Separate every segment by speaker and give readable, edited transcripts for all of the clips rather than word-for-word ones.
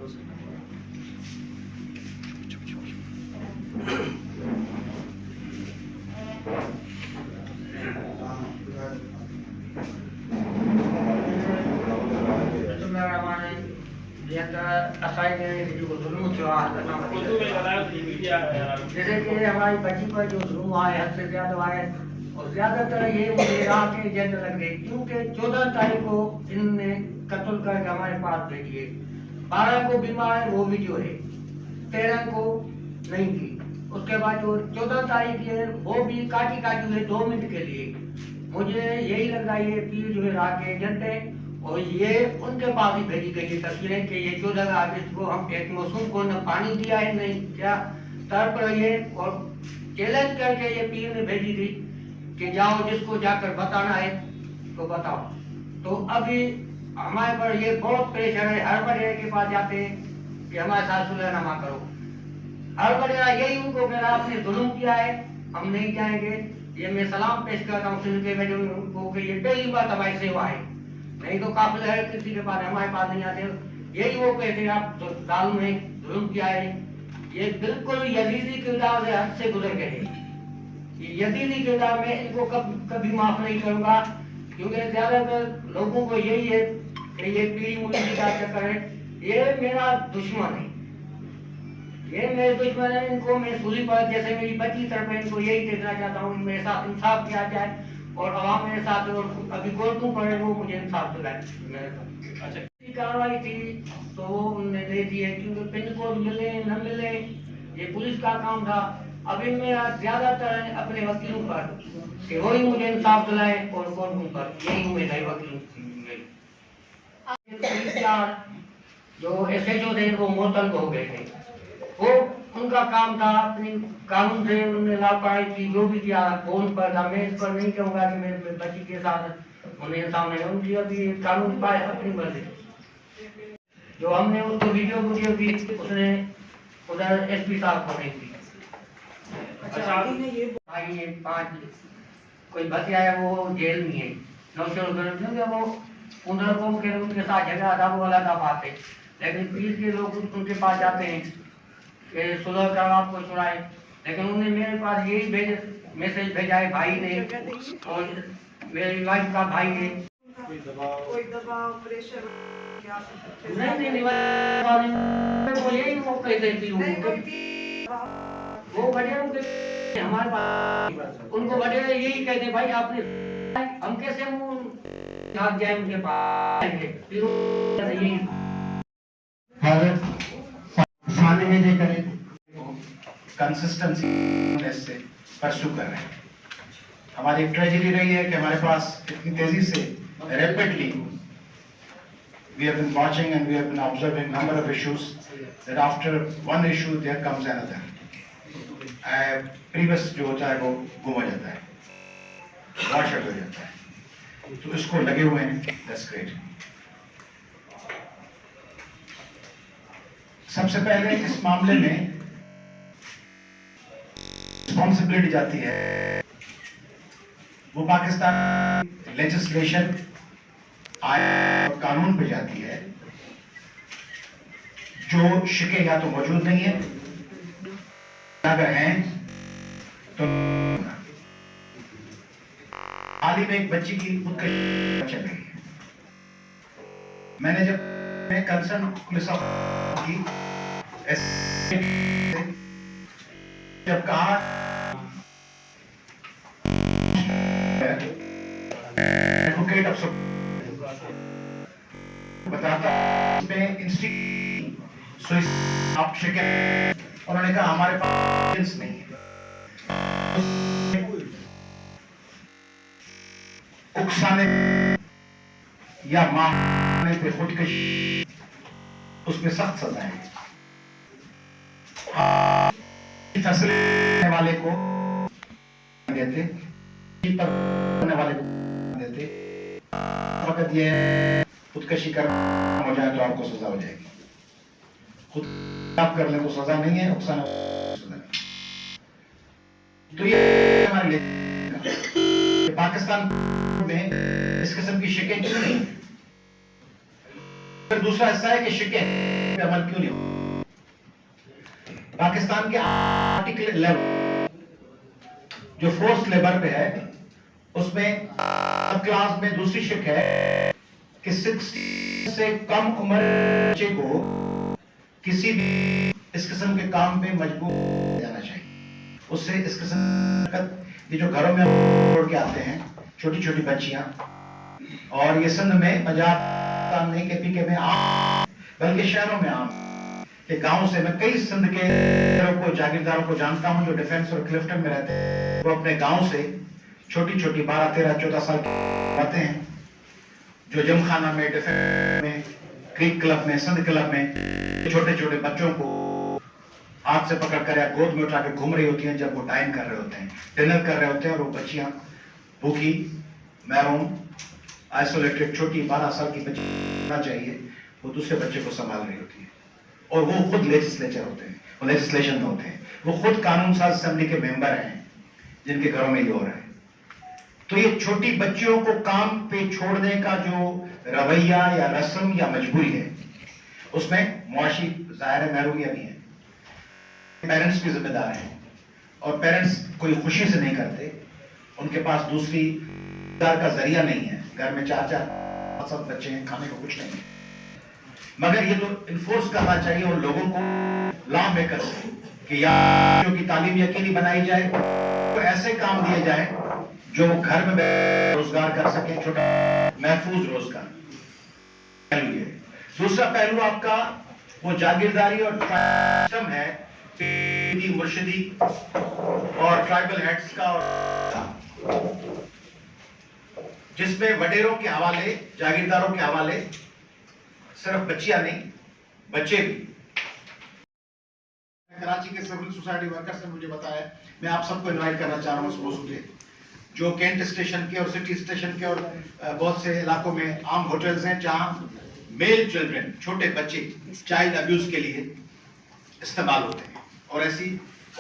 Speaker 1: जैसे कि हमारी बच्ची पर जो जुल्म हुआ है हद से ज्यादा है और ज्यादातर ये मुझे रात के एजेंट लग गए, क्योंकि 14 तारीख को इनने कत्ल करके हमारे पास भेजिए। 12 को बीमार है वो भी जो है, 13 को नहीं थी। उसके बाद जो 14 तारीख है वो भी काटी काटी हुई 2 मिनट के लिए। मुझे यही लग रहा है ये पीर जो है रात के एजेंट है और ये उनके पास ही भेजी गई तस्वीरें कि ये 14 अगस्त को हम एक मासूम को न पानी दिया है नहीं क्या तड़प रही है, और चैलेंज करके ये पीर ने भेजी थी कि जाओ जिसको जाकर बताना है तो बताओ। तो अभी हमारे पर ये बहुत प्रेशर है, हर बड़े के पास जाते हैं कि हमारे साथ सुलहनामा करो। हर बड़े यही उनको कह रहा आपने जुल्म किया है, हम नहीं जाएंगे। ये मैं सलाम पेश करता हूँ सिंध के उनको कि ये पहली बार हमारी सेवा है, नहीं तो काफिल है किसी के पास हमारे पास नहीं आते। यही वो कहते हैं आप तो दाल में जुल्म किया है। ये बिल्कुल यजीदी किरदार से हद से गुजर गए। ये यजीदी किरदार में इनको कभी माफ नहीं करूंगा, क्योंकि ज्यादातर लोगों को यही है कि ये पीढ़ी मुर्गी का चक्कर है। ये मेरा दुश्मन है, ये मेरे दुश्मन है। इनको मैं सूली पर जैसे मेरी बच्ची तरफ इनको यही देखना चाहता हूँ मेरे साथ इंसाफ किया जाए और आवाम मेरे साथ और अभी कोर्टों पर वो मुझे इंसाफ दिलाए मेरे साथ। अच्छा कार्रवाई थी तो वो उन्होंने दे दी है, क्योंकि पिन कोड मिले न मिले ये पुलिस का काम था। अभी मेरा ज्यादातर है अपने वकीलों पर कि वही मुझे इंसाफ दिलाए और कोर्टों पर यही उम्मीद है वकीलों की। जो SHO थे वो मोतलब हो गए थे, वो उनका काम था अपनी कानून से उन्होंने लापरवाही की, जो भी किया फोन पर था। मैं इस पर नहीं कहूँगा कि मेरे बच्ची के साथ उन्हें सामने उनकी अभी कानून पाए अपनी मर्जी। जो हमने उसको वीडियो भी उसने उधर SP साहब को नहीं दी। अच्छा भाई ये 5 कोई बच्चा है वो जेल में है, क्योंकि वो उनके साथ झगड़ा था, वो अलग बात है। लेकिन पीर के लोग उनके पास जाते हैं कि सुलह करो आपको छुड़ाए, लेकिन उन्होंने मेरे पास यही मैसेज भेजा है भाई ने और मेरी वाइफ का भाई ने।
Speaker 2: कोई दबाव प्रेशर
Speaker 1: नहीं वो यही वो कहते थी वो बड़े हमारे पास उनको बड़े यही कहते भाई आपने हम कैसे भाग जाए उनके पास यही
Speaker 3: सामने में देकर कंसिस्टेंसी से परस्यू कर रहे हैं। हमारी एक ट्रेजेडी रही है कि हमारे पास इतनी तेजी से rapidly we have been watching and we have been observing number of issues that after one issue there comes another. Previous जो होता है वो गुम हो जाता है, wash out हो जाता है, तो इसको लगे हुए हैं। That's great. सबसे पहले इस मामले में रिस्पॉन्सिबिलिटी जाती है वो पाकिस्तान लेजिस्लेशन कानून पे जाती है, जो शिके या तो मौजूद नहीं है, अगर हैं तो हाल ही में एक बच्ची की खुदकुशी चल रही है। मैंने जब कंसर्न पुलिस की जब कहा एडवोकेट ऑफ बताता इसमें आप शिकायत, उन्होंने कहा हमारे पास नहीं है। उकसाने या मारने पे खुदकुशी उसमें सख्त सजा है। फैसले वाले को देते, होने वाले को देते, वक्त ये खुदकुशी कर हो जाए तो आपको सजा हो जाएगी। खुद आप कर ले तो सजा नहीं है, उकसाना सजा नहीं। तो ये हमारे लिए पाकिस्तान में इस किस्म की शिकायत क्यों नहीं है? फिर दूसरा हिस्सा है कि शिकायत पे अमल क्यों नहीं हो? पाकिस्तान के आर्टिकल 11 जो फोर्स लेबर पे है, उसमें क्लास में दूसरी शिक है कि 60 से कम उम्र बच्चे को किसी भी इस किस्म के काम पे मजबूर जाना चाहिए। उससे इस किस्म ये जो घरों में छोड़ के आते हैं छोटी छोटी बच्चियां, और ये सिंध में, पंजाब नहीं के पीके में आम, बल्कि शहरों में आम के गांव से मैं कई सिंध के को जागीरदारों को जानता हूं जो डिफेंस और क्लिफ्टन में रहते हैं। वो अपने गांव से छोटी छोटी 12, 13, 14 साल आते हैं, जो जिम खाना में, डिफेंस में, क्रिक क्लब में, सिंध क्लब में छोटे छोटे बच्चों को हाथ से पकड़ कर या गोद में उठा के घूम रही होती हैं जब वो डाइन कर रहे होते हैं, डिनर कर रहे होते हैं, और वो बच्चियां भूखी, महरूम, आइसोलेटेड, छोटी 12 साल की बच्ची ना चाहिए, वो दूसरे बच्चे को संभाल रही होती है। और वो खुद लेजिस्लेचर होते हैं, वो लेजिस्लेशन में होते हैं, वो खुद कानून साज असेंबली के मेंबर हैं जिनके घरों में ये हो रहा है। तो ये छोटी बच्चियों को काम पे छोड़ने का जो रवैया या रस्म या मजबूरी है, उसमें मुआशी ज़ाहिर महरूमियां भी हैं, पेरेंट्स भी जिम्मेदार हैं, और पेरेंट्स कोई खुशी से नहीं करते, उनके पास दूसरी का जरिया नहीं है, घर में 4-4, 5 बच्चे हैं, खाने को कुछ नहीं है। मगर ये तो इन्फोर्स करना चाहिए उन लोगों को, लॉ मेकर्स कि या की तालीम यकीनी बनाई जाए, तो ऐसे काम दिए जाए जो वो घर में रोजगार कर सके, छोटा महफूज रोजगार। दूसरा पहलू आपका वो जागीरदारी और सिस्टम है, मुर्शिदी और ट्राइबल हेड्स का, और जिसमें वडेरों के हवाले, जागीरदारों के हवाले सिर्फ बच्चियां नहीं, बच्चे भी। कराची के सिविल सोसाइटी वर्कर्स ने मुझे बताया, मैं आप सबको इनवाइट करना चाह रहा हूँ उस मौजूद पे, जो कैंट स्टेशन के और सिटी स्टेशन के और बहुत से इलाकों में आम होटल्स हैं जहां मेल चिल्ड्रन, छोटे बच्चे चाइल्ड अब्यूज के लिए इस्तेमाल होते हैं, और ऐसी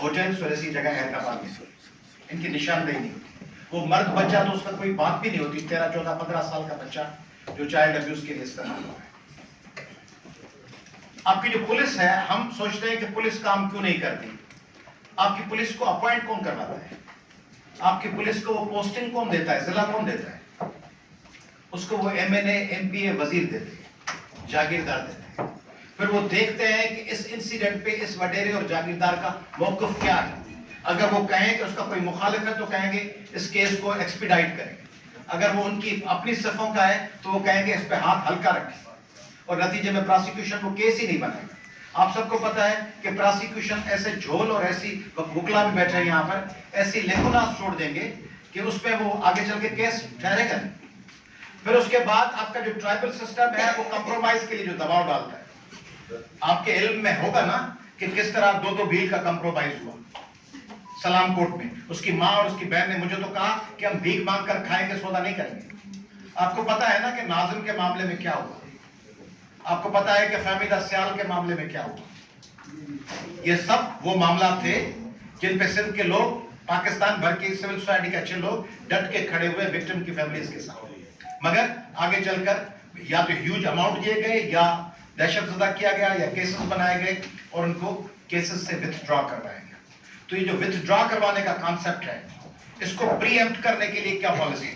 Speaker 3: होटल्स और ऐसी जगह हैदराबाद में इनकी निशानदेही नहीं होती। वो मर्द बच्चा तो उसका कोई बात भी नहीं होती, 13, 14, 15 साल का बच्चा जो चाइल्ड अब्यूज के लिए इस्तेमाल हुआ है। आपकी जो पुलिस है, हम सोचते हैं कि पुलिस काम क्यों नहीं करती। आपकी पुलिस को अपॉइंट कौन करवाता है? आपकी पुलिस को वो पोस्टिंग कौन देता है? जिला कौन देता है? उसको वो MNA, MPA, वजीर देते हैं, जागीरदार देते हैं। फिर वो देखते हैं कि इस इंसिडेंट पे इस वडेरे और जागीरदार का मौक़िफ़ क्या है। अगर वो कहें कि उसका कोई मुखालिफ है तो कहेंगे इस केस को एक्सपीडाइट करेंगे। अगर वो उनकी अपनी सिफों का है तो वो कहेंगे इस पे हाथ हल्का रखें, और नतीजे में प्रोसिक्यूशन को केस ही नहीं बनाएगा। आप सबको पता है कि प्रोसिक्यूशन ऐसे झोल और ऐसी वकला भी बैठे हैं यहाँ पर, ऐसी लेखुनास छोड़ देंगे कि उस पर वो आगे चल के केस ठहरेगा नहीं। फिर उसके बाद आपका जो ट्राइबल सिस्टम है वो कंप्रोमाइज के लिए जो दबाव डालता है, आपके इल्म में होगा ना कि किस तरह 2-2 भील का कंप्रोमाइज हुआ सलाम कोर्ट में। उसकी माँ और उसकी बहन ने मुझे तो कहा कि हम भीख मांग कर खाएंगे, सौदा नहीं करेंगे। आपको पता है ना कि नाजिम के मामले में क्या हुआ, आपको पता है कि फहमीदा सियाल के मामले में क्या हुआ। ये सब वो मामला थे जिन पे सिंध के लोग, पाकिस्तान भर के सिविल सोसाइटी के अच्छे लोग डट के खड़े हुए विक्टिम की फैमिलीज के साथ। मगर आगे चलकर या तो ह्यूज अमाउंट दिए गए, या दहशतज़दा किया गया, या केसेस बनाए गए और उनको केसेस से विथड्रॉ करवाया गया। तो ये जो विथड्रॉ करवाने का कॉन्सेप्ट है, इसको प्रीएम्प्ट करने के लिए क्या पॉलिसी है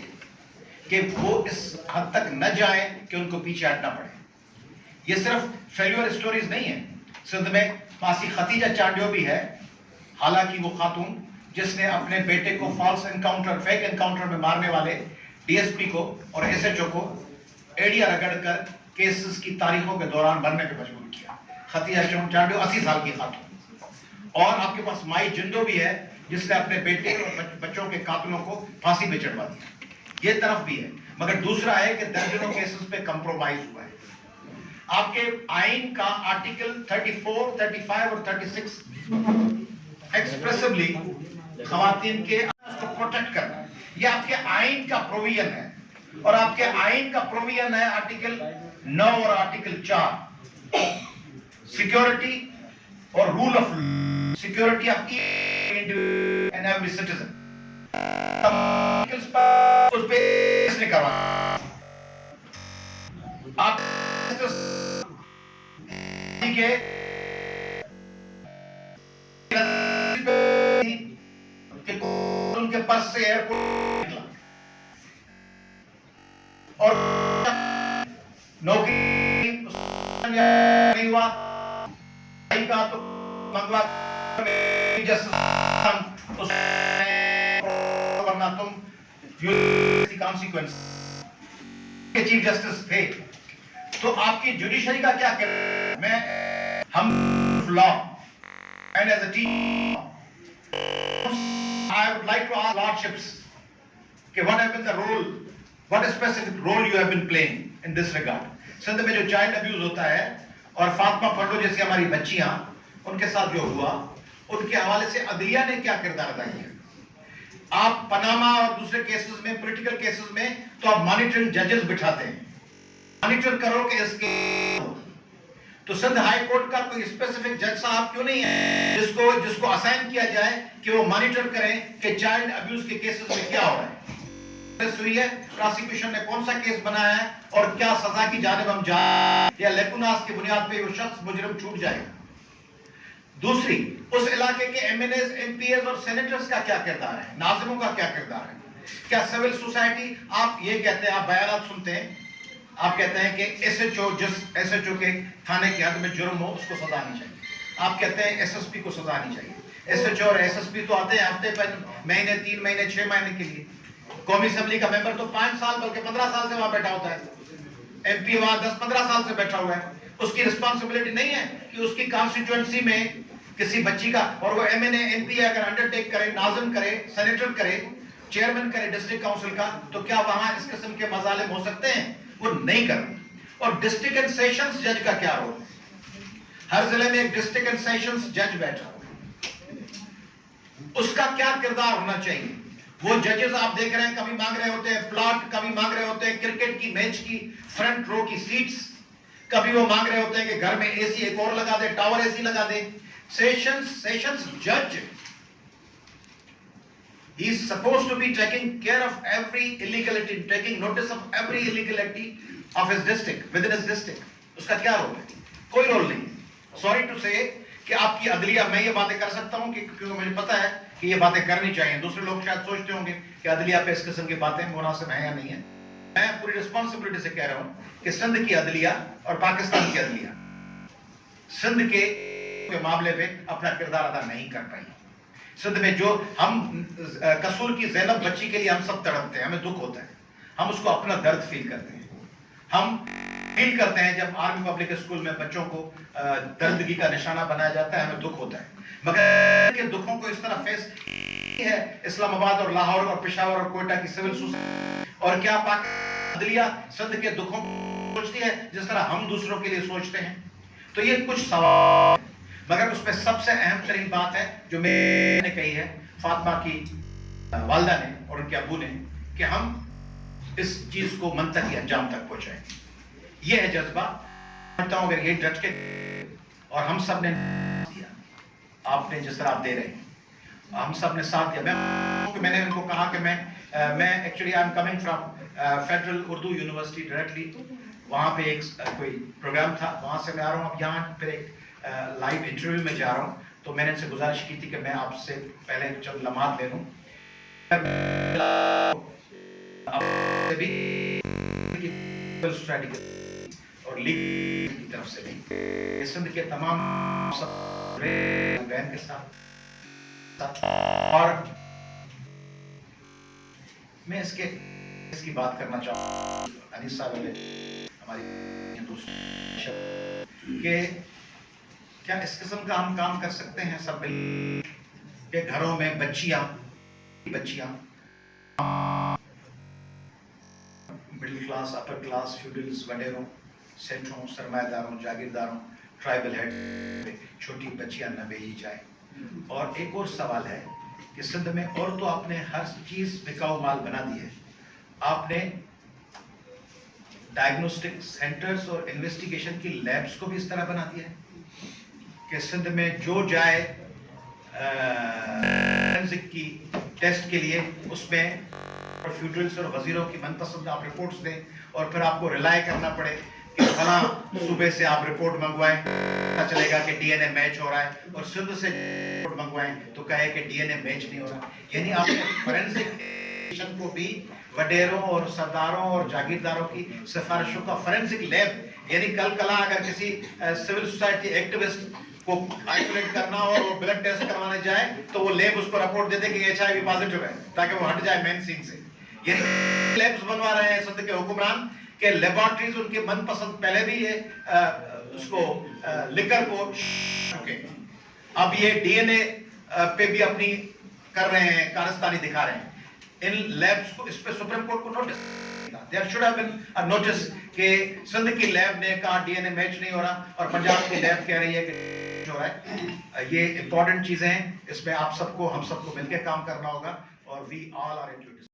Speaker 3: कि वो इस हद तक न जाए कि उनको पीछे हटना पड़े। ये सिर्फ फेल्यूर स्टोरीज नहीं है। सिंध में मासी खतीजा चांडियो भी है, हालांकि वो खातून जिसने अपने बेटे को फॉल्स एनकाउंटर, फेक एनकाउंटर में मारने वाले DSP को और SHO को एड़िया रगड़कर केसेस की तारीखों के दौरान मरने पे मजबूर किया। खतीजा चांडियो 80 साल की खातून। और आपके पास माई जिंदो भी है जिसने अपने बेटे और बच्चों के कातिलों को फांसी पे चढ़वा दिया। ये तरफ भी है। मगर दूसरा है कि दर्जनों केसेस पे कंप्रोमाइज हुआ है। आपके आइन का आर्टिकल 34, 35 और 36 एक्सप्रेसिवली खवातीन के को प्रोटेक्ट करना है। ये आपके आइन का प्रोविजन है, और आपके आइन का प्रोविजन है आर्टिकल 9 और आर्टिकल 4, सिक्योरिटी और rule of security of and every citizen. उस पे इसने करवाया। आप के उनके पर्स से एयरपोर्ट निकला और नौकरी नहीं हुआ का तो मंगवा वरना तुम कॉन्सिक्वेंस चीफ जस्टिस थे। तो आपकी जुडिशरी का क्या कहना? मैं हम law and as a team I would like to ask lordships, okay, what has been the role, what specific role you have been playing in this regard? Sindh में जो चाइल्ड अब्यूज होता है और फातिमा फंडो जैसी हमारी बच्चियां उनके साथ जो हुआ, उनके हवाले से अदलिया ने क्या किरदार अदा किया? आप पनामा और दूसरे केसेस में, पॉलिटिकल केसेस में तो आप मॉनिटरिंग जजेस बिठाते हैं, मॉनिटर करो कि इसके तो सिंध हाई कोर्ट का कोई स्पेसिफिक जज साहब क्यों नहीं है जिसको असाइन किया जाए कि वो मॉनिटर करें कि चाइल्ड अब्यूज के केसेस में क्या हो रहा है? हुई है, प्रोसिक्यूशन ने कौन सा केस बनाया है और क्या सजा की जानिब हम जा या लेकुनास की बुनियाद पे वो शख्स मुजरिम छूट जाएगा? दूसरी, उस इलाके के एमएनएस, एमपीएस और सेनेटर्स का क्या किरदार है? नाज़िमों का क्या किरदार है? क्या सिविल सोसाइटी, आप ये कहते हैं, आप बयानात सुनते हैं, आप कहते हैं कि एसएचओ के थाने के हद में जुर्म हो उसको सजा नहीं चाहिए, आप कहते हैं एसएसपी को सजा नहीं चाहिए। एसएचओ और एसएसपी तो आते हैं हफ्ते पर, महीने, 3 महीने, 6 महीने के लिए। कौमी असेंबली का मेंबर तो 5 साल बल्कि 15 साल से वहां बैठा होता है, एमपी वहां 10-15 साल से बैठा हुआ है। उसकी रिस्पॉन्सिबिलिटी नहीं है कि उसकी कॉन्स्टिट्यूएंसी में किसी बच्ची का, और वो एमएनए एमपी अगर अंडरटेक करे, नाज़िम करे, सेनेटर करे, चेयरमैन करे डिस्ट्रिक्ट काउंसिल का, तो क्या वहां इस किस्म के मजालिम हो सकते हैं? वो नहीं करते। और डिस्ट्रिक्ट एंड सेशंस जज का क्या रोल है? हर जिले में एक डिस्ट्रिक्ट एंड सेशंस जज बैठा, उसका क्या किरदार होना चाहिए? वो जजेस आप देख रहे हैं, कभी मांग रहे होते हैं प्लॉट, कभी मांग रहे होते हैं क्रिकेट की मैच की फ्रंट रो की सीट्स, कभी वो मांग रहे होते हैं कि घर में एसी एक और लगा दे, टावर एसी लगा दे। सेशंस जज, he is supposed to be taking care of every illegality, taking notice of every illegality of his district, within his district. उसका क्या रोल है? कोई रोल नहीं। सॉरी टू से कि आपकी अदलिया, मैं ये बातें कर सकता हूं क्योंकि मुझे पता है कि ये बातें करनी चाहिए। दूसरे लोग शायद सोचते होंगे कि अदलिया पे इस किस्म की बातें मुनासिब हैं या नहीं है। मैं पूरी रिस्पॉन्सिबिलिटी से कह रहा हूं कि सिंध की अदलिया और पाकिस्तान की अदलिया सिंध के मामले में अपना किरदार अदा नहीं कर पाई। सिंध में जो हम कसूर की ज़ैनब बच्ची के लिए हम सब तड़पते हैं, हमें दुख होता है, हम उसको अपना दर्द फील करते हैं। हम फील करते हैं जब आर्मी पब्लिक स्कूल में बच्चों को दर्दगी का निशाना बनाया जाता है, हमें दुख होता है। मगर के दुखों को इस तरह फेस है इस्लामाबाद और लाहौर और पेशावर और कोयटा की सिविल सोसाइटी, और क्या अदलिया सिंध के दुखों को सोचती है जिस तरह हम दूसरों के लिए सोचते हैं? तो ये कुछ सवाल, मगर उसमें सबसे अहम तरीन बात है जो मैंने कही है फातिमा की वालिदा ने और उनके अबू ने, कि हम इस चीज को मंतकी अंजाम तक पहुंचाएं। ये है जज्बा। समझता हूं अगर ये डट के और हम सब ने दिया, आपने जिस तरह आप दे रहे हैं, हम सब ने साथ दिया। मैंने उनको कहा कि मैं actually I am coming from federal Urdu university directly, वहाँ पे एक कोई प्रोग्राम था, वहाँ से मैं आ रहा हूँ। अब यहाँ फिर एक लाइव इंटरव्यू में जा रहा हूँ, तो मैंने इनसे गुजारिश की थी कि मैं आपसे पहले चंद लम्हात ले लूँ और लीग की तरफ से भी सिंध के तमाम बहन के साथ, और मैं इसकी बात करना चाहूँ अनीस साहब हमारी कि क्या इस किस्म का हम काम कर सकते हैं सब के घरों में बच्चियां middle class, upper class, feudals, वडेरों, सेठों, सरमायादारों, जागीरदारों, ट्राइबल हेड छोटी बच्चियां न भेजी जाए। और एक और सवाल है कि सिंध में और तो आपने हर चीज बिकाऊ माल बना दी है, आपने डायग्नोस्टिक सेंटर्स और इन्वेस्टिगेशन की लैब्स को भी इस तरह बना दिया है कि सिंध में जो जाए फोरेंसिक की टेस्ट के लिए उसमें फ्यूडल्स और वजीरों की मनपसंद आप रिपोर्ट्स दें, और फिर आपको रिलाय करना पड़े कि फला सूबे से आप रिपोर्ट मंगवाएं, पता चलेगा कि डीएनए मैच हो रहा है, और सिंध से रिपोर्ट मंगवाएं तो कहे कि डीएनए मैच नहीं हो रहा। यानी आपने फॉरेंसिक को भी वडेरों और सरदारों और जागीरदारों की सिफारिशों का फॉरेंसिक लैब, यानी कल कला अगर किसी सिविल सोसाइटी एक्टिविस्ट को आइसोलेट करना और वो ब्लड टेस्ट करवाने जाए तो वो लैब उसको रिपोर्ट दे दे कि HIV पॉजिटिव है, ताकि वो हट जाए मेन सीन से। ये लैब्स बनवा रहे हैं सिंध के हुक्मरान के लेबोरेटरीज, उनके मनपसंद पहले भी ये उसको लिकर को चुके, अब ये डीएनए पे भी अपनी कर रहे हैं, कारस्तानी दिखा रहे हैं। इन लैब्स को, इस पे सुप्रीम कोर्ट को notice, there should have been a notice कि सिंध की लैब ने कहा डीएनए मैच नहीं हो रहा और पंजाब की लैब कह रही है कि हो रहा है। ये इंपॉर्टेंट चीजें हैं, इसमें आप सबको, हम सबको मिलकर काम करना होगा, और we all are into it.